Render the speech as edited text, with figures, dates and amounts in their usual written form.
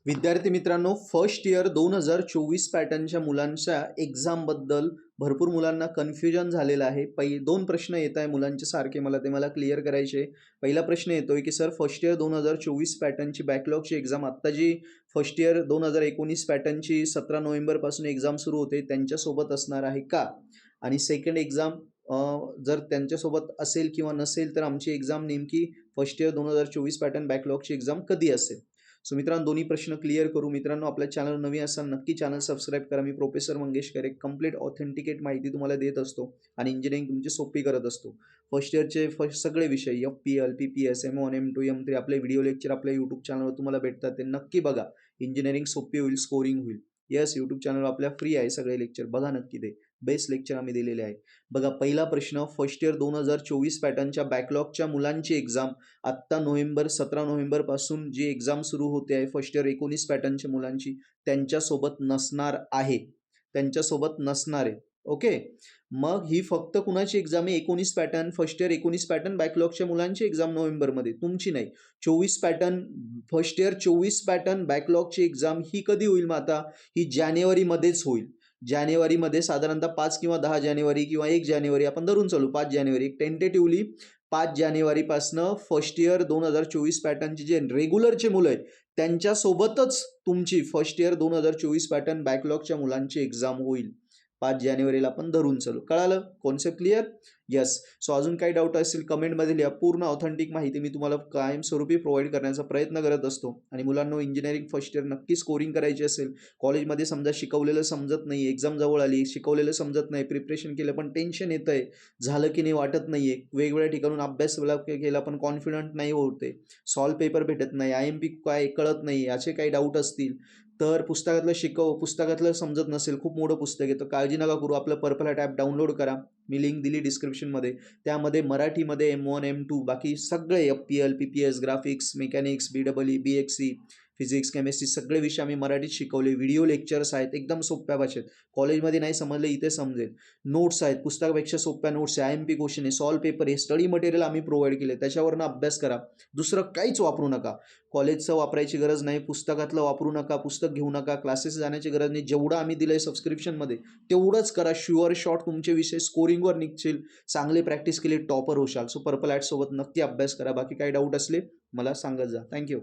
विद्यार्थी मित्रांनो, first year 2024 पॅटर्नच्या मुलांच्या एक्झामबद्दल भरपूर मुलांना कन्फ्युजन झालेलं आहे. दोन प्रश्न येत आहे मुलांचे सारखे, मला ते क्लिअर करायचे. पहिला प्रश्न येतोय की सर, फर्स्ट इयर 2024 पॅटर्नची बॅकलॉगची एक्झाम आत्ता जी फर्स्ट इयर 2019 पॅटर्नची 17 नोव्हेंबरपासून एक्झाम सुरू होते त्यांच्यासोबत असणार आहे का? आणि सेकंड एक्झाम जर त्यांच्यासोबत असेल किंवा नसेल तर आमची एक्झाम नेमकी फर्स्ट इयर 2024 पॅटर्न बॅकलॉगची एक्झाम कधी असेल? सो मित्रांनो, दोन्ही प्रश्न क्लिअर करू. मित्रांनो, आपल्या चॅनल नवीन असाल नक्की चॅनल सबस्क्राईब करा. मी प्रोफेसर मंगेशकर एक कंप्लीट ऑथेंटिकेट माहिती तुम्हाला देत असतो आणि इंजिनिअरिंग तुमची सोपी करत असतो. फर्स्ट इयरचे सगळे विषय FPL, PPS, M1, M2, M3 आपले व्हिडिओ लेक्चर आपल्या यूट्यूब चॅनलवर तुम्हाला भेटतात, ते नक्की बघा. इंजिनिअरिंग सोपी होईल, स्कोरिंग होईल. येस, यूट्यूब चॅनल आपल्या फ्री आहे, सगळे लेक्चर बघा नक्की. ते बेस्ट लेक्चर आम्ही दिलेले आहे. बघा, पहिला प्रश्न, फर्स्ट इयर 2024 पॅटर्नच्या बॅकलॉगच्या मुलांची एक्झाम आत्ता 17 नोव्हेंबरपासून जी एक्झाम सुरू होते आहे फर्स्ट इयर 19 पॅटर्नच्या मुलांची, त्यांच्यासोबत नसणार आहे. त्यांच्यासोबत नसणार आहे. ओके. मग ही फक्त कुणाची एक्झाम आहे? 19 पॅटर्न, फर्स्ट इयर 19 पॅटर्न बॅकलॉगच्या मुलांची एक्झाम नोव्हेंबरमध्ये, तुमची नाही. 24 पॅटर्न, फर्स्ट इयर 24 पॅटर्न बॅकलॉगची एक्झाम ही कधी होईल? मग आता ही जानेवारीमध्येच होईल. जानेवारीमध्ये साधारणतः 5 किंवा 10 जानेवारी किंवा 1 जानेवारी आपण धरून चालू, 5 जानेवारी टेंटेटिव्हली 5 जानेवारीपासनं फर्स्ट इयर 2024 पॅटर्नची जे रेग्युलरचे मुलं आहेत त्यांच्यासोबतच तुमची फर्स्ट इयर 2024 पॅटर्न बॅकलॉगच्या मुलांची एक्झाम होईल. 5 जानेवारीला आपण धरून चालू. कळालं? Concept clear? येस. सो अजून काही डाऊट असेल कमेंटमध्ये लिहा. पूर्ण ऑथेंटिक माहिती मी तुम्हाला कायमस्वरूपी प्रोव्हाइड करण्याचा प्रयत्न करत असतो. आणि मुलांना इंजिनिअरिंग फर्स्ट इयर नक्की स्कोरिंग करायची असेल, कॉलेजमध्ये समजा शिकवलेलं समजत नाही, एक्झाम जवळ आली, शिकवलेलं समजत नाही, प्रिपरेशन केलं पण टेन्शन येतं आहे, झालं की नाही वाटत नाही आहे, वेगवेगळ्या ठिकाणून अभ्यास केला पण कॉन्फिडंट नाही होते, सॉल्व पेपर भेटत नाही, IMP काय कळत नाही, याचे काही डाऊट असतील तर पुस्तकातलं समजत नसेल, खूप मोठं पुस्तक आहे, तर काळजी नका करू. आपलं पर्पल हॅट ॲप डाउनलोड करा. मी लिंक दिली डिस्क्रिप्शनमध्ये. त्यामध्ये मराठीमध्ये M1, M2 बाकी सगळे FPL, PPS, graphics, mechanics, BEE, BXC, physics, chemistry सगळे विषय आम्ही मराठीत शिकवले. व्हिडिओ लेक्चर्स आहेत एकदम सोप्या भाषेत. कॉलेजमध्ये नाही समजलं इथे समजेल. नोट्स आहेत, पुस्तकापेक्षा सोप्या नोट्स आहे, IMP क्वेश्चन आहे, सॉल्व पेपर आहे, स्टडी मटेरियल आम्ही प्रोव्हाइड केले, त्याच्यावरनं अभ्यास करा. दुसरं काहीच वापरू नका. कॉलेजचं वापरायची गरज नाही, पुस्तकातलं वापरू नका, पुस्तक घेऊ नका, क्लासेस जाण्याची गरज नाही. जेवढं आम्ही दिलं आहे सबस्क्रिप्शनमध्ये तेवढंच करा. शुअर शॉट तुमचे विषय स्कोरिंगवर निघतील. चांगले प्रॅक्टिस केली टॉपर होशाल. सो पर्पल हॅटसोबत नक्की अभ्यास करा. बाकी काही डाऊट असले मला सांगत जा. थँक्यू.